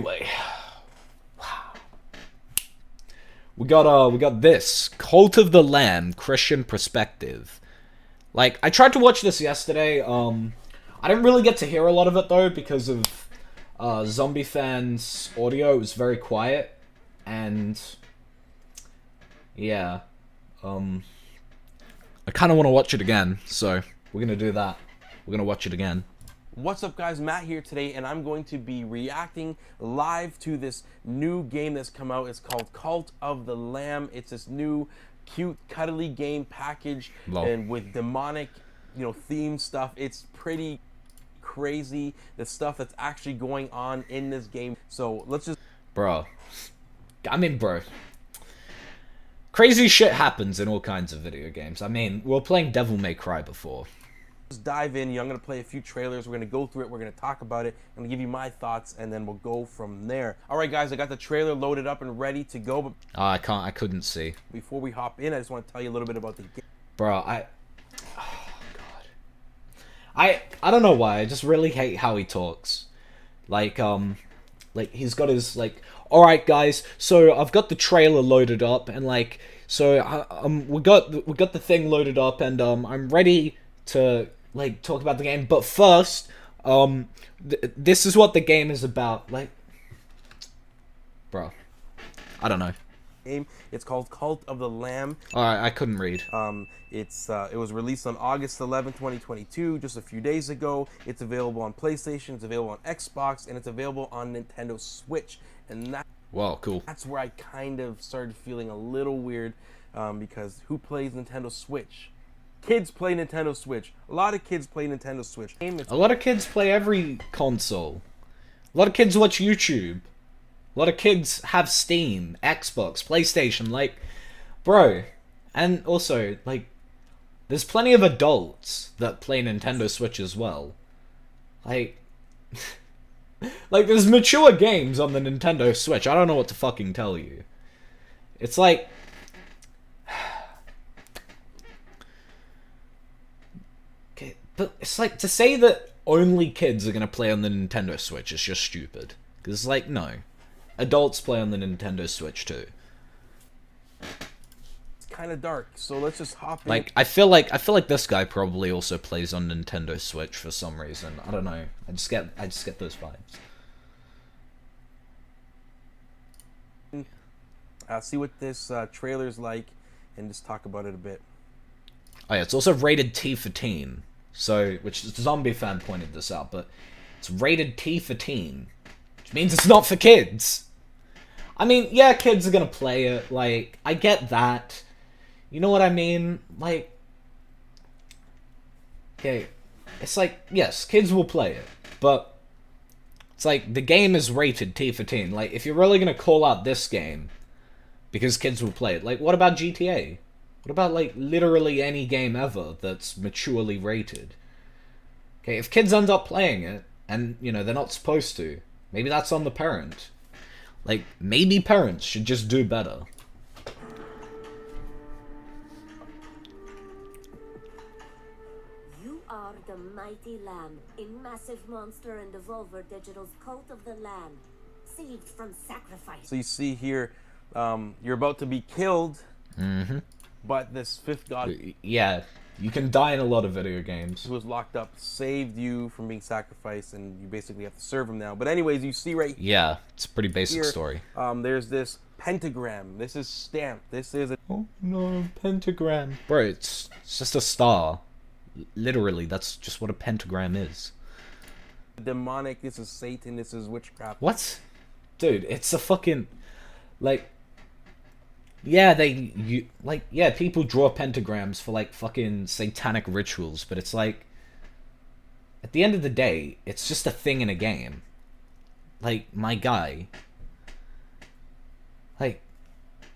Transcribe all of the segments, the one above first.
Anyway, we got this Cult of the Lamb Christian perspective. Like, I tried to watch this yesterday. I didn't really get to hear a lot of it though because of Zombie Fan's audio. It was very quiet, and yeah, I kind of want to watch it again, so we're gonna do that. We're gonna watch it again. What's up, guys? Matt here today, and I'm going to be reacting live to this new game that's come out. It's called Cult of the Lamb. It's this new cute cuddly game package and with demonic, theme stuff. It's pretty crazy, the stuff that's actually going on in this game. So let's just bro, crazy shit happens in all kinds of video games. I mean, we were playing Devil May Cry before. dive in. I'm going to play a few trailers. We're going to go through it. We're going to talk about it. I'm going to give you my thoughts, and then we'll go from there. All right, guys, I got the trailer loaded up and ready to go. But I couldn't see. Before we hop in, I just want to tell you a little bit about the game. Bro, oh god. I don't know why. I just really hate how he talks. Like he's got his all right, guys. So I've got the trailer loaded up, and so we got the thing loaded up, and I'm ready to talk about the game. But first, this is what the game is about. Bro, I don't know. It's called Cult of the Lamb. I couldn't read. It was released on August 11th, 2022, just a few days ago. It's available on PlayStation, it's available on Xbox, and it's available on Nintendo Switch. And wow, cool. That's where I kind of started feeling a little weird, because who plays Nintendo Switch? Kids play Nintendo Switch. A lot of kids play Nintendo Switch. A lot of kids play every console. A lot of kids watch YouTube. A lot of kids have Steam, Xbox, PlayStation, bro. And also, there's plenty of adults that play Nintendo Switch as well. There's mature games on the Nintendo Switch. I don't know what to fucking tell you. It's okay, but it's to say that only kids are gonna play on the Nintendo Switch is just stupid. Because, no. Adults play on the Nintendo Switch too. It's kind of dark, so let's just hop in. I feel like this guy probably also plays on Nintendo Switch for some reason. I don't know. I just get those vibes. See what this trailer's like, and just talk about it a bit. Oh yeah, it's also rated T for teen. So, which the Zombie Fan pointed this out, but it's rated T for teen, which means it's not for kids. I mean, yeah, kids are gonna play it, I get that. You know what I mean? Okay, it's yes, kids will play it, but it's the game is rated T for teen. If you're really gonna call out this game because kids will play it, what about GTA? What about, literally any game ever that's maturely rated? Okay, if kids end up playing it, and, they're not supposed to, maybe that's on the parent. Maybe parents should just do better. You are the mighty lamb, a massive monster in Devolver Digital's Cult of the Lamb, saved from sacrifice. So you see here, you're about to be killed, but this fifth god... Yeah, you can die in a lot of video games. Who was locked up, saved you from being sacrificed, and you basically have to serve him now. But anyways, you see right yeah, it's a pretty basic here, story. There's this pentagram. This is stamped. This is a... Oh no, pentagram. Bro, it's just a star. Literally, that's just what a pentagram is. demonic. This is Satan. This is witchcraft. What? Dude, it's a fucking... Yeah, yeah, people draw pentagrams for, fucking satanic rituals, but it's at the end of the day, it's just a thing in a game. My guy.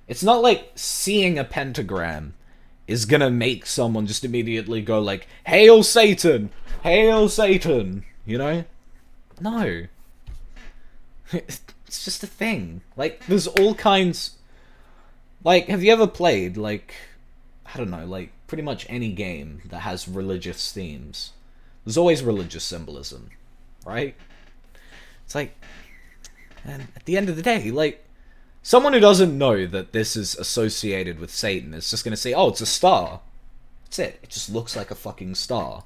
It's not seeing a pentagram is gonna make someone just immediately go Hail Satan! Hail Satan! You know? No. It's just a thing. There's all kinds... have you ever played, I don't know, pretty much any game that has religious themes? There's always religious symbolism, right? It's And at the end of the day, like, someone who doesn't know that this is associated with Satan is just gonna say, oh, it's a star. That's it. It just looks like a fucking star.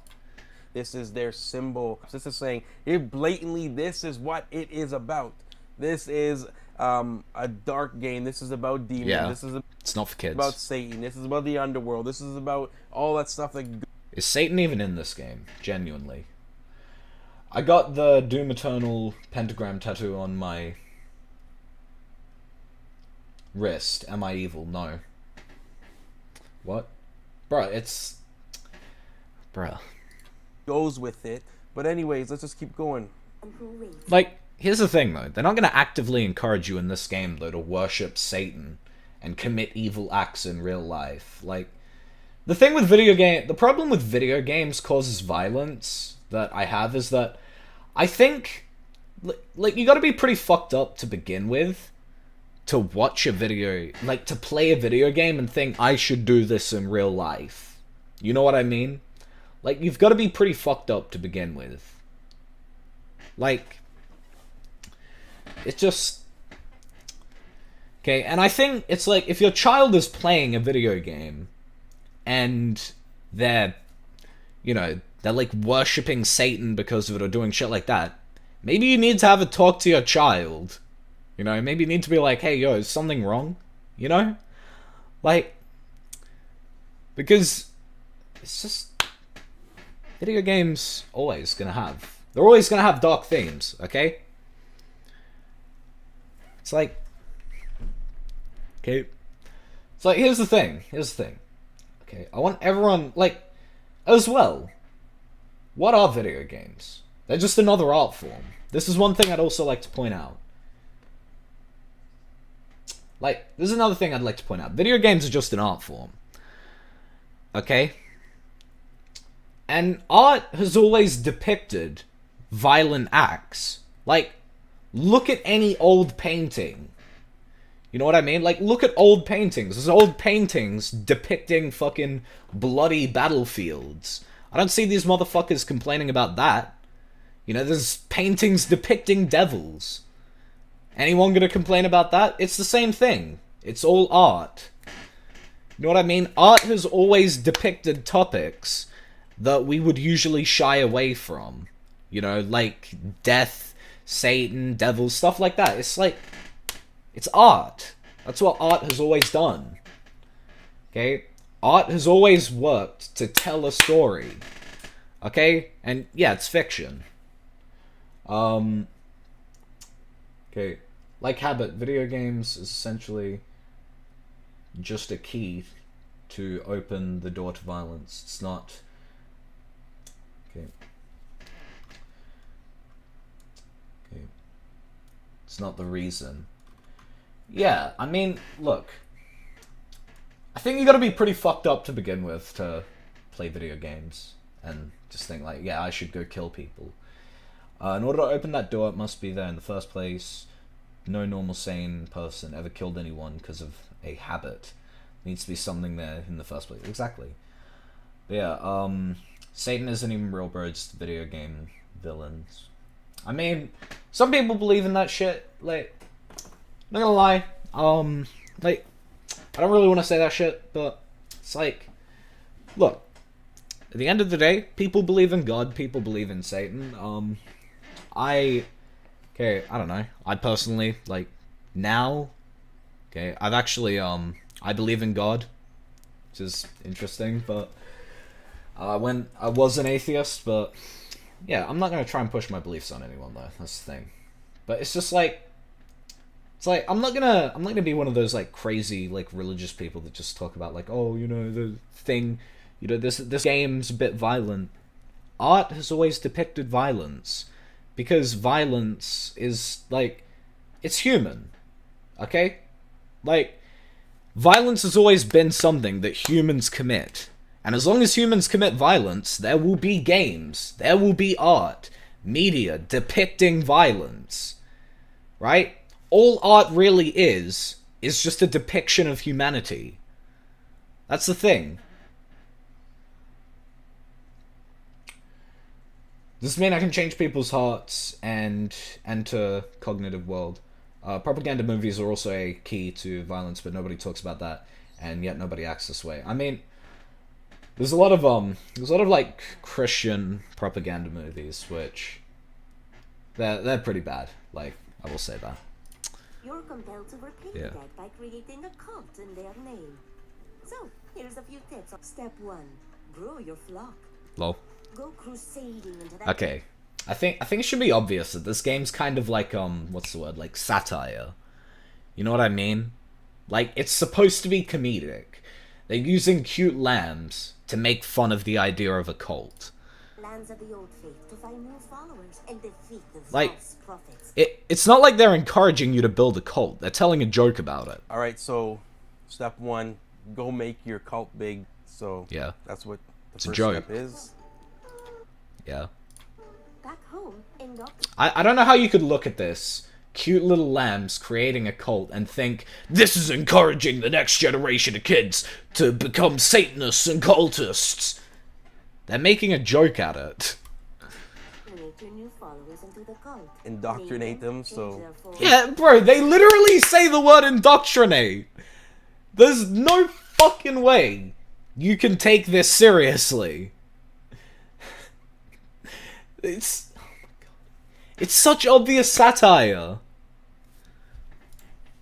This is their symbol. This is saying, it blatantly, this is what it is about. This is a dark game. This is about demons. Yeah. This is It's not for kids. about Satan. This is about the underworld. This is about all that stuff that... Is Satan even in this game? Genuinely. I got the Doom Eternal pentagram tattoo on my wrist. Am I evil? No. What? Bruh, it's... Bruh. goes with it. But anyways, let's just keep going. Like, here's the thing, though. They're not going to actively encourage you in this game, though, to worship Satan and commit evil acts in real life. Like, the thing with the problem with video games causes violence that I have is that I think, like, you gotta be pretty fucked up to begin with to watch a video, like, to play a video game and think, I should do this in real life. You know what I mean? Like, you've got to be pretty fucked up to begin with. Like, it's just... Okay, and I think it's like, if your child is playing a video game, and they're, you know, they're like worshipping Satan because of it or doing shit like that, maybe you need to have a talk to your child. You know, maybe you need to be like, hey, yo, is something wrong? You know? Like, because it's just... Video games they're always gonna have dark themes, okay? It's like, okay, it's like, here's the thing, okay, I want everyone, like, as well, what are video games? They're just another art form. This is one thing I'd also like to point out. Like, this is another thing I'd like to point out. Video games are just an art form, okay? And art has always depicted violent acts. Like, look at any old painting. You know what I mean? Like, look at old paintings. There's old paintings depicting fucking bloody battlefields. I don't see these motherfuckers complaining about that. You know, there's paintings depicting devils. Anyone gonna complain about that? It's the same thing. It's all art. You know what I mean? Art has always depicted topics that we would usually shy away from. You know, like death, Satan, devils, stuff like that. It's like, it's art. That's what art has always done. Okay? Art has always worked to tell a story. Okay? And yeah, it's fiction. Okay. Like Habit, video games is essentially just a key to open the door to violence. It's not... Okay. Okay. It's not the reason. Yeah, I mean, look. I think you gotta be pretty fucked up to begin with to play video games. And just think like, yeah, I should go kill people. In order to open that door, it must be there in the first place. No normal sane person ever killed anyone because of a habit. Needs to be something there in the first place. Exactly. But yeah, Satan isn't even real, bro. It's video game villains. I mean, some people believe in that shit. Like, not gonna lie. Like, I don't really want to say that shit, but it's like, look. At the end of the day, people believe in God. People believe in Satan. Okay, I don't know. I personally, like, now, okay, I've actually, I believe in God, which is interesting, but, when I was an atheist, but, yeah, I'm not gonna try and push my beliefs on anyone, though, that's the thing. But it's just like, it's like, I'm not gonna be one of those, like, crazy, like, religious people that just talk about, like, oh, you know, the thing, you know, this game's a bit violent. Art has always depicted violence. Because violence is, like, it's human, okay? Like, violence has always been something that humans commit. And as long as humans commit violence, there will be games, there will be art, media depicting violence, right? All art really is just a depiction of humanity. That's the thing. Does this mean I can change people's hearts and enter cognitive world? Propaganda movies are also a key to violence, but nobody talks about that, and yet nobody acts this way. I mean, there's a lot of like Christian propaganda movies, which they're pretty bad. Like, I will say that. You're compelled to repay Yeah. that by creating a cult in their name. So, here's a few tips. Step 1. Grow your flock. Lol. Go crusading into that. Okay. I think it should be obvious that this game's kind of like what's the word? Like satire. You know what I mean? Like, it's supposed to be comedic. They're using cute lambs to make fun of the idea of a cult. Lands of the old faith to find new followers and defeat the Like, false prophets. It's not like they're encouraging you to build a cult. They're telling a joke about it. All right, so step 1, go make your cult big. So Yeah. that's what the It's a first joke. step is. Yeah. Back home, I don't know how you could look at this. Cute little lambs creating a cult and think, this is encouraging the next generation of kids to become Satanists and cultists. They're making a joke at it. indoctrinate your new followers into the cult. Indoctrinate them, so Yeah, bro, they literally say the word indoctrinate. There's no fucking way you can take this seriously. It's... oh my god. It's such obvious satire.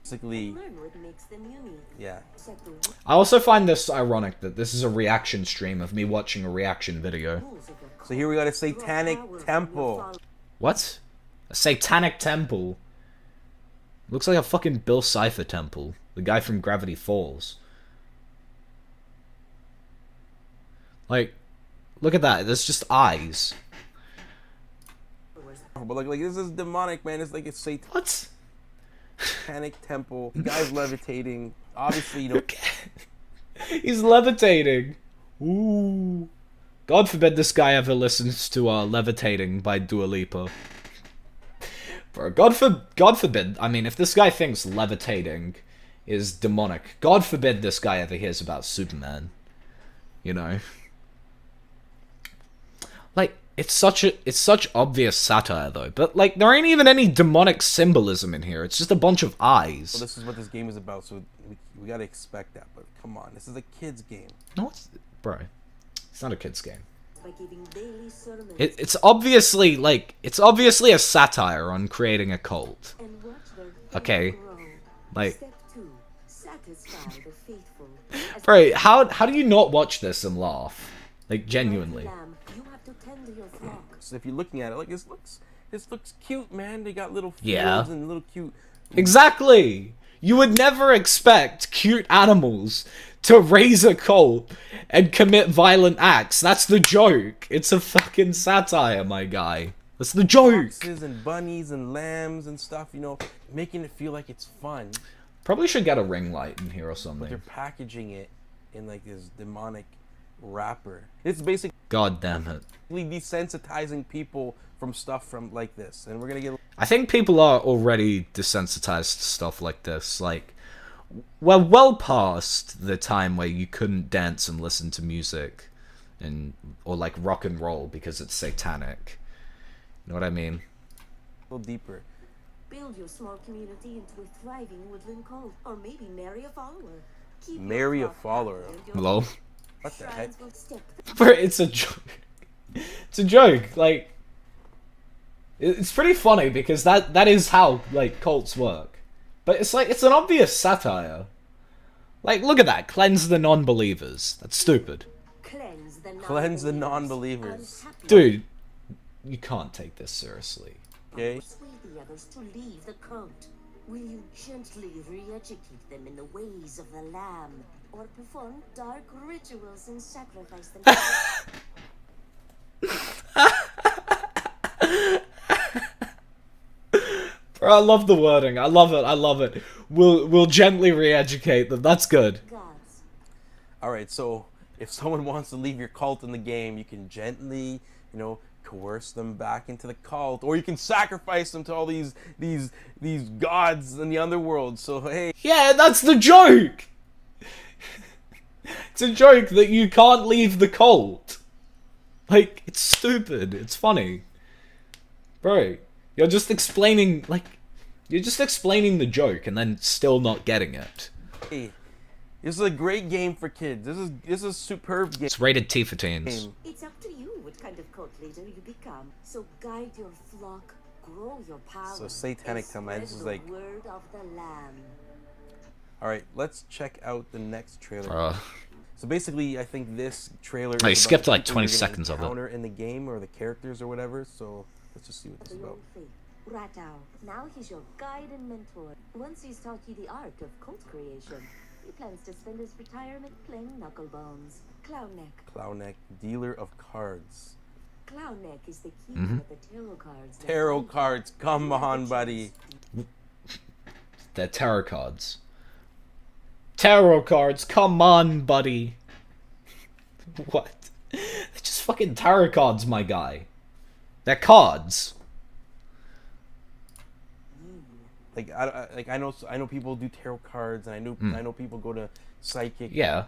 basically, Learn what makes them unique. yeah. Set the I also find this ironic that this is a reaction stream of me watching a reaction video. rules of the cult. So here we got a Draw satanic power from your temple. followers. What? A satanic temple? Looks like a fucking Bill Cipher temple. The guy from Gravity Falls. Like, look at that. There's just eyes. But like this is demonic, man. It's like a What? satanic temple. The guy's levitating. Obviously, you know, He's levitating. Ooh. God forbid this guy ever listens to Levitating by Dua Lipa. Bro, God forbid, I mean, if this guy thinks levitating is demonic, God forbid this guy ever hears about Superman. You know? Like, it's such obvious satire, though. But, like, there ain't even any demonic symbolism in here. It's just a bunch of eyes. well, this is what this game is about. So we gotta expect that. But come on, this is a kid's game. No, bro. It's not a kid's game. By giving daily sermons It's obviously, like, it's obviously a satire on creating a cult. and watch their Okay. faith grow. Like, Step 2. Satisfy the faithful. As bro, how do you not watch this and laugh? Like, genuinely. lamb, you have to tend to your flock. So if you're looking at it, like this looks cute, man. They got little Yeah. fields and little cute. Exactly! You would never expect cute animals to raise a cult and commit violent acts. That's the joke. It's a fucking satire, my guy. That's the joke. Foxes and bunnies and lambs and stuff, you know, making it feel like it's fun. Probably should get a ring light in here or But they're something. packaging it in like this demonic wrapper. It's basically God damn it. desensitizing people from stuff from like this, and we're gonna get. I think people are already desensitized to stuff like this. Like, we're well past the time where you couldn't dance and listen to music, or like rock and roll because it's satanic. You know what I mean? A little deeper. Build your small community into a thriving woodland cult, or maybe marry a follower. Keep your Marry a flock follower. happy and your Lol. What the heck? shrines will step But it's a joke. It's a joke. Like, it's pretty funny because that is how like cults work. But it's like it's an obvious satire. Like, look at that. Cleanse the non-believers. That's stupid. Cleanse the non-believers. Dude, you can't take this seriously. Okay. Persuade the others to leave the cult. Will you gently re-educate them in the ways of the Lamb, or perform dark rituals and sacrifice them? Bro, I love the wording. I love it. I love it. We'll gently re-educate them. That's good. Gods. All right. So if someone wants to leave your cult in the game, you can gently, you know, coerce them back into the cult, or you can sacrifice them to all these gods in the underworld. So hey, Yeah, that's the joke. It's a joke that you can't leave the cult. Like, it's stupid. It's funny. Bro, you're just explaining, like, You're just explaining the joke and then still not getting it. Hey, this is a great game for kids. This is a superb game. It's rated T for teens. It's up to you what kind of cult leader you become. So guide your flock, grow your power. So satanic come on. This is like. Word of the Lamb. All right, let's check out the next trailer. So basically, I think this trailer. I is skipped about like people 20 you're gonna seconds of it. encounter in the game or the characters or whatever. So let's just see what this is The about. old faith, Ratau. Now he's your guide and mentor. Once he's taught you the art of cult creation, he plans to spend his retirement playing knucklebones. Clownneck. Clownneck, dealer of cards. Clownneck is the keeper of the tarot cards. that Tarot guide you cards, come to on, riches. buddy. They're tarot cards. Tarot cards, come on, buddy. What? They're just fucking tarot cards, my guy. They're cards. Like I know people do tarot cards, and I know people go to psychic. Yeah.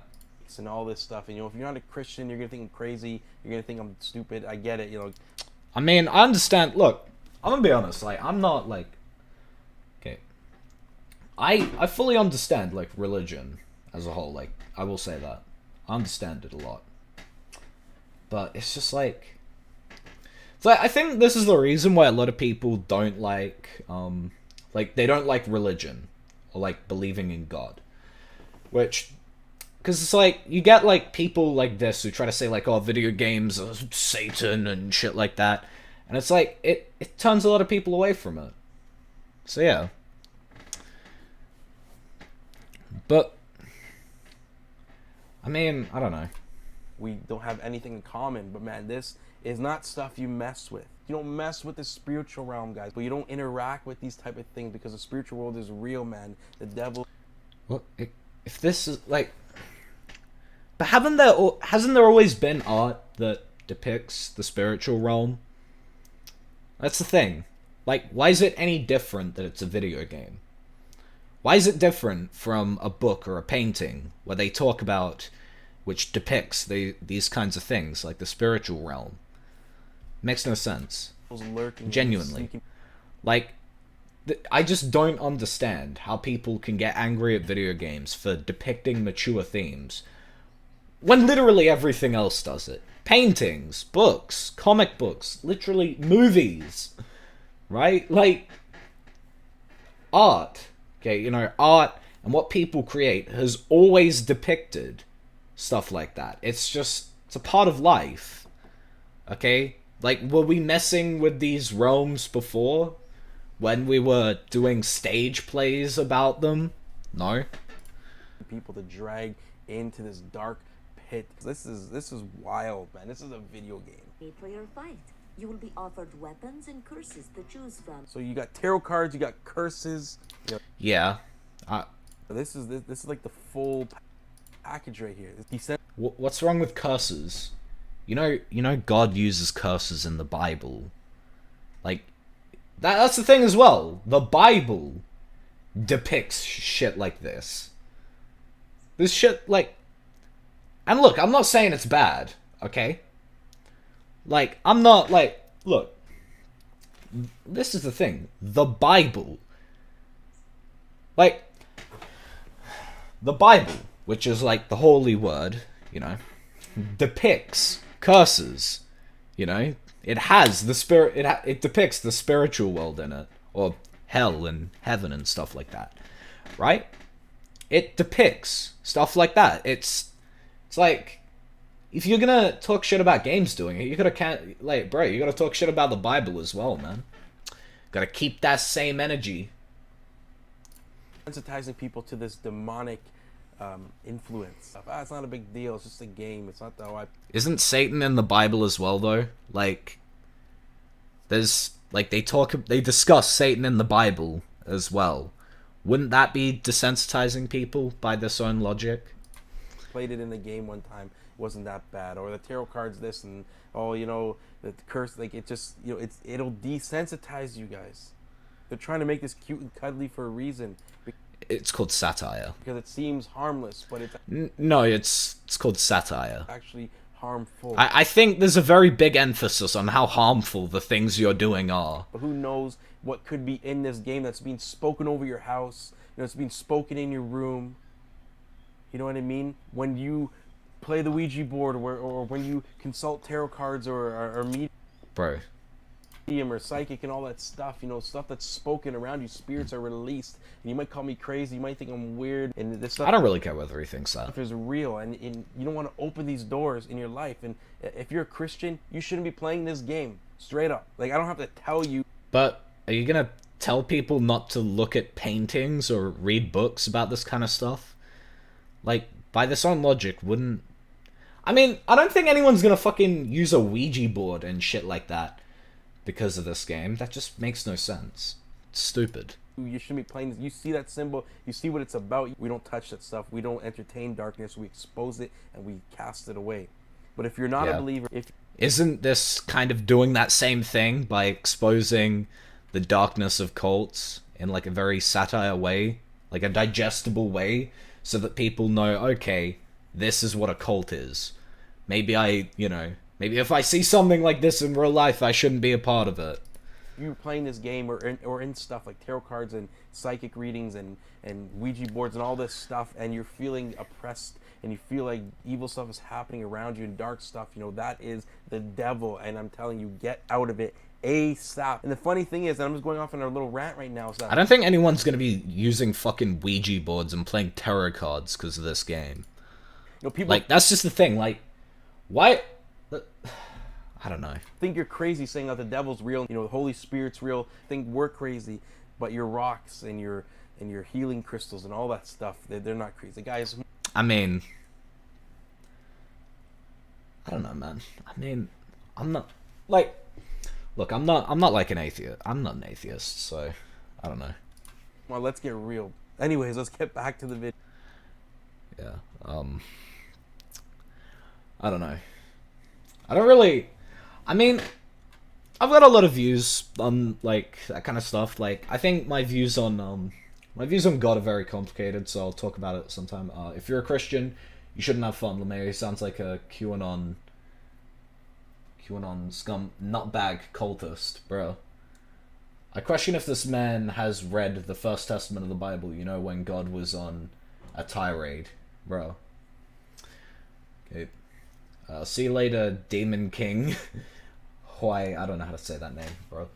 And all this stuff, and if you're not a Christian, you're gonna think I'm crazy. You're gonna think I'm stupid. I get it, I mean, I understand. Look, I'm gonna be honest. Like, I'm not like. Okay. I fully understand like religion as a whole. Like, I will say that I understand it a lot. But it's just like. It's like I think this is the reason why a lot of people don't like they don't like religion or like believing in God, which. Because it's like, you get, like, people like this who try to say, like, oh, video games are Satan and shit like that. And it's like, it turns a lot of people away from it. So, yeah. But, I mean, I don't know. we don't have anything in common. But man, this is not stuff you mess with. You don't mess with the spiritual realm, guys. But you don't interact with these type of things because the spiritual world is real, man. The devil. Well, if this is, like... But hasn't there always been art that depicts the spiritual realm? That's the thing. Like, why is it any different that it's a video game? Why is it different from a book or a painting where they talk about, which depicts these kinds of things, like the spiritual realm? Makes no sense. Lurking, Genuinely. sneaking. Like, I just don't understand how people can get angry at video games for depicting mature themes when literally everything else does it. Paintings, books, comic books, literally movies, right? Like, art, okay, you know, art and what people create has always depicted stuff like that. It's a part of life, okay? Like, were we messing with these realms before when we were doing stage plays about them? No. People to drag into this dark pit. This is wild, man. This is a video game. For your fight, you will be offered weapons and curses to choose from. So you got tarot cards, you got curses. You know, Yeah. this is like the full package right here. He said, What's wrong with curses? You know God uses curses in the Bible. Like, that's the thing as well. The Bible depicts shit like this. This shit, like... And look, I'm not saying it's bad, okay? Like, I'm not, like... Look. This is the thing. The Bible. Like... The Bible, which is, like, the holy word, you know, depicts curses, you know? It has the spirit... It depicts the spiritual world in it. Or hell and heaven and stuff like that. Right? It depicts stuff like that. It's like, if you're gonna talk shit about games doing it, you gotta you gotta talk shit about the Bible as well, man. Gotta keep that same energy. sensitizing people to this demonic influence. It's not a big deal. It's just a game. It's not how I. Isn't Satan in the Bible as well, though? Like, there's like they discuss Satan in the Bible as well. Wouldn't that be desensitizing people by this own logic? Played it in the game one time. It wasn't that bad. Or the tarot cards, this and the curse. Like it just it'll desensitize you guys. They're trying to make this cute and cuddly for a reason. It's called satire. Because it seems harmless, but it's No, it's called satire. actually harmful. I think there's a very big emphasis on how harmful the things you're doing are. But who knows what could be in this game that's being spoken over your house, it's being spoken in your room. You know what I mean? When you play the Ouija board, or when you consult tarot cards or Bro. medium or psychic and all that stuff, stuff that's spoken around you, spirits are released. And you might call me crazy, you might think I'm weird, and this stuff I don't really care whether he thinks that. is real, and you don't want to open these doors in your life. And if you're a Christian, you shouldn't be playing this game. Straight up. Like, I don't have to tell you. But are you gonna tell people not to look at paintings or read books about this kind of stuff? Like, by this own logic, wouldn't... I mean, I don't think anyone's gonna fucking use a Ouija board and shit like that because of this game. That just makes no sense. It's stupid. You shouldn't be playing this. You see that symbol, you see what it's about. We don't touch that stuff. We don't entertain darkness. We expose it and we cast it away. But if you're not a believer, Isn't this kind of doing that same thing by exposing the darkness of cults in like a very satire way, like a digestible way, so that people know, okay, this is what a cult is. Maybe maybe if I see something like this in real life, I shouldn't be a part of it. You're playing this game or in stuff like tarot cards and psychic readings and Ouija boards and all this stuff, and you're feeling oppressed and you feel like evil stuff is happening around you and dark stuff, that is the devil. And I'm telling you, get out of it ASAP. And the funny thing is, and I'm just going off on a little rant right now, I don't think anyone's gonna be using fucking Ouija boards and playing tarot cards because of this game. People like, that's just the thing. Like, why? I don't know. Think you're crazy saying that the devil's real, the Holy Spirit's real. Think we're crazy, but your rocks and your healing crystals and all that stuff, they're not crazy, guys. I mean, I don't know, man. I mean, I'm not like, look, I'm not like an atheist. I'm not an atheist, so I don't know. Well, let's get real. Anyways, let's get back to the video. Yeah. I don't know. I don't really. I mean, I've got a lot of views on like that kind of stuff. Like, I think my views on God are very complicated, so I'll talk about it sometime. If you're a Christian, you shouldn't have fun. LeMay sounds like a QAnon scum nutbag cultist, bro. I question if this man has read the First Testament of the Bible. When God was on a tirade, bro. Okay. See you later, Demon King. Why? I don't know how to say that name, bro.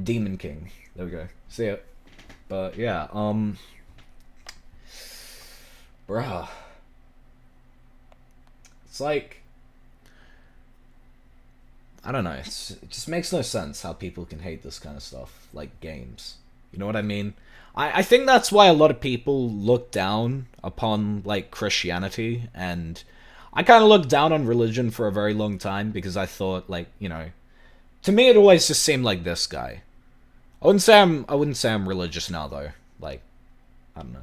Demon King. There we go. See ya. But yeah, bruh. It's like, I don't know. It just makes no sense how people can hate this kind of stuff, like games. You know what I mean? I think that's why a lot of people look down upon like Christianity, and I kind of looked down on religion for a very long time because I thought, like, to me it always just seemed like this guy. I wouldn't say I'm religious now though. Like, I don't know.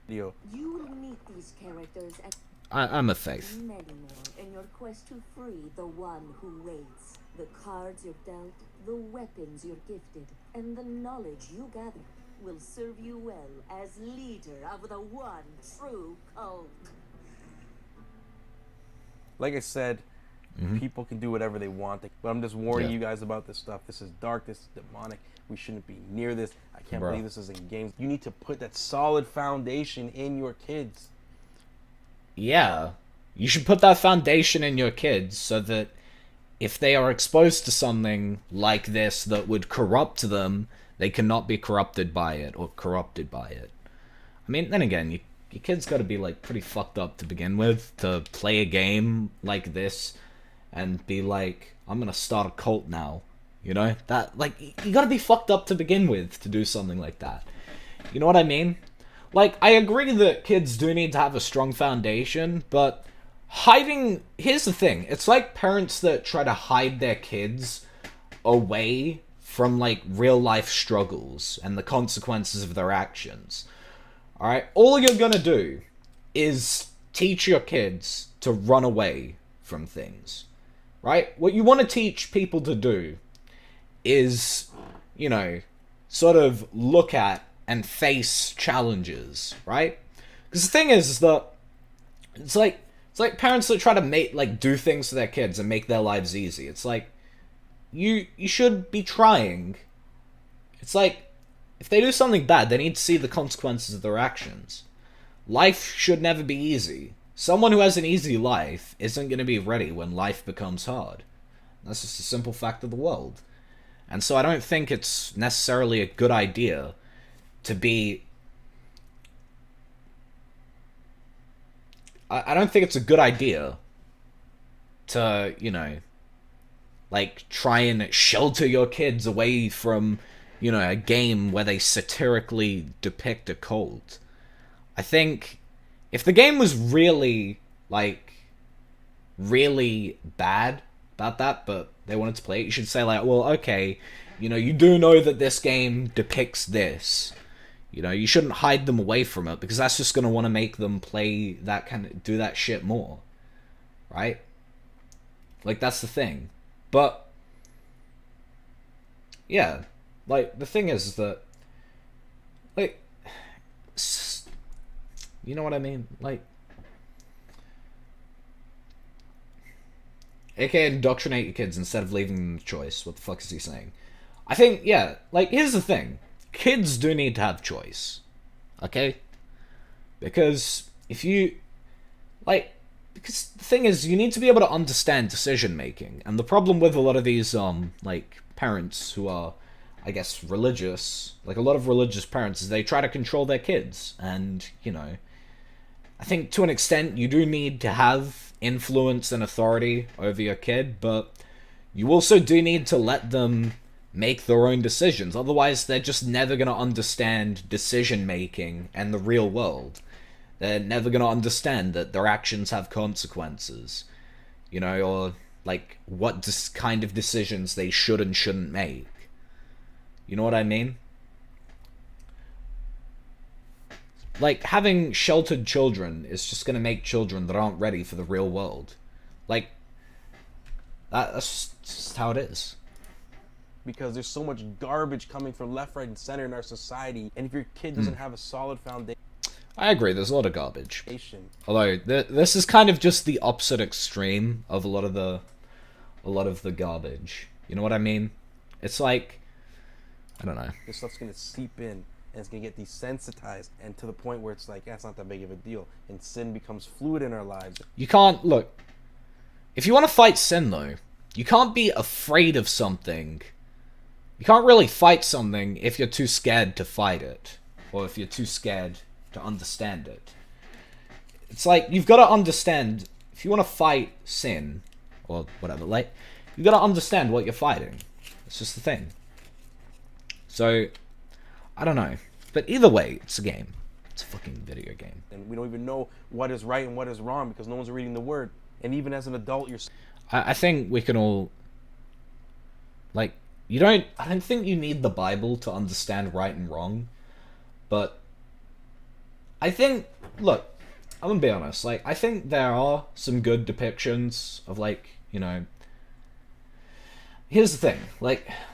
You will meet these characters at I'm a faith. many more in your quest to free the one who waits. The cards you're dealt, the weapons you're gifted, and the knowledge you gather will serve you well as leader of the one true cult. Like I said, people can do whatever they want, but I'm just warning you guys about this stuff. This is dark, this is demonic. We shouldn't be near this. I can't believe this is in games. You need to put that solid foundation in your kids. Yeah, you should put that foundation in your kids so that if they are exposed to something like this that would corrupt them, they cannot be corrupted by it or corrupted by it. I mean, then again, your kid's got to be like pretty fucked up to begin with to play a game like this and be like, I'm gonna start a cult now. That, like, you gotta be fucked up to begin with to do something like that. You know what I mean? Like, I agree that kids do need to have a strong foundation, but here's the thing. It's like parents that try to hide their kids away from, like, real life struggles and the consequences of their actions. Alright? All you're gonna do is teach your kids to run away from things. Right? What you want to teach people to do is, sort of look at and face challenges, right? Because the thing is that It's like parents that try to do things to their kids and make their lives easy. It's like you should be trying. It's like if they do something bad, they need to see the consequences of their actions. Life should never be easy. Someone who has an easy life isn't going to be ready when life becomes hard. That's just a simple fact of the world. And so I don't think it's necessarily a good idea to be... I don't think it's a good idea to, try and shelter your kids away from, a game where they satirically depict a cult. I think if the game was really, really bad about that, but they wanted to play it, you should say, well, okay, you do know that this game depicts this. You shouldn't hide them away from it, because that's just going to want to make them play do that shit more. Right? That's the thing. But, yeah, the thing is that, you know what I mean? AKA indoctrinate your kids instead of leaving them the choice. What the fuck is he saying? I think, yeah, here's the thing. Kids do need to have choice. Okay? Because if you... because the thing is, you need to be able to understand decision making. And the problem with a lot of these, parents who are, I guess, religious, a lot of religious parents, is they try to control their kids. And, I think to an extent you do need to have influence and authority over your kid, but you also do need to let them make their own decisions. Otherwise, they're just never going to understand decision making and the real world. They're never going to understand that their actions have consequences. Or what kind of decisions they should and shouldn't make. You know what I mean? Having sheltered children is just going to make children that aren't ready for the real world. That's just how it is. Because there's so much garbage coming from left, right, and center in our society, and if your kid doesn't have a solid foundation... I agree, there's a lot of garbage. Although, this is kind of just the opposite extreme of a lot of the garbage. You know what I mean? It's I don't know. This stuff's going to seep in, and it's going to get desensitized, and to the point where it's it's not that big of a deal, and sin becomes fluid in our lives. You can't, look, if you want to fight sin, though, you can't be afraid of something. You can't really fight something if you're too scared to fight it, or if you're too scared to understand it. It's you've got to understand, if you want to fight sin, or whatever, you've got to understand what you're fighting. It's just the thing. So, I don't know. But either way, it's a game. It's a fucking video game. And we don't even know what is right and what is wrong because no one's reading the word. And even as an adult, you're... I think we can all... I don't think you need the Bible to understand right and wrong. But I think... Look, I'm gonna be honest. I think there are some good depictions of, here's the thing,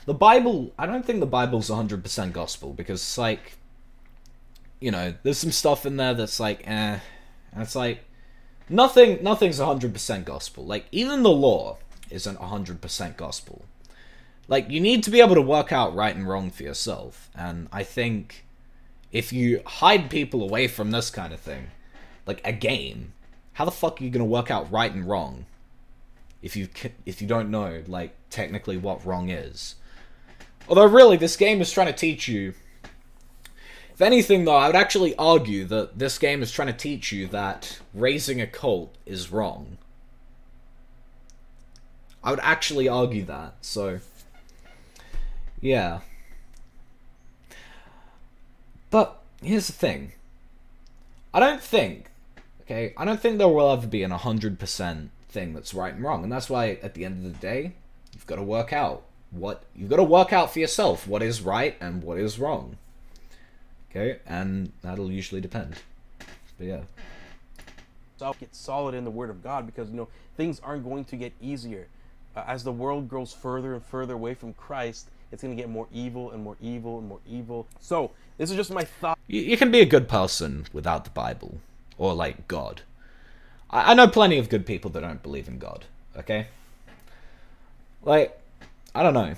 the Bible, I don't think the Bible's 100% gospel, because, there's some stuff in there that's, and it's nothing's 100% gospel. Even the law isn't 100% gospel. You need to be able to work out right and wrong for yourself, and I think if you hide people away from this kind of thing, a game, how the fuck are you gonna work out right and wrong? If you don't know, technically what wrong is. Although, really, this game is trying to teach you... If anything, though, I would actually argue that this game is trying to teach you that raising a cult is wrong. I would actually argue that, so... Yeah. But, here's the thing. I don't think there will ever be an 100% thing that's right and wrong, and that's why at the end of the day you've got to work out for yourself what is right and what is wrong. Okay, and that'll usually depend. But yeah, so get solid in the Word of God, because things aren't going to get easier as the world grows further and further away from Christ. It's going to get more evil and more evil and more evil. So this is just my thought. You can be a good person without the Bible or God. I know plenty of good people that don't believe in God, okay? Like, I don't know.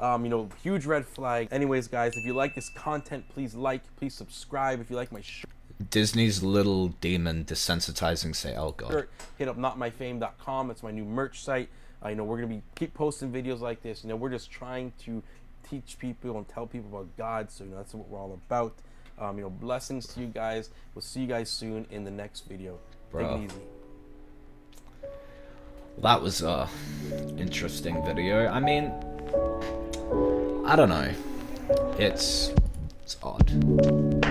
You know, huge red flag. Anyways, guys, if you like this content, please like, please subscribe. If you like my shirt, Disney's little demon desensitizing say, oh god. hit up notmyfame.com. It's my new merch site. You know, we're gonna be keep posting videos like this. You know, we're just trying to teach people and tell people about God. So, you know, that's what we're all about. You know, blessings to you guys. We'll see you guys soon in the next video. Bro. Take it easy. That was a interesting video. I mean, I don't know. It's odd.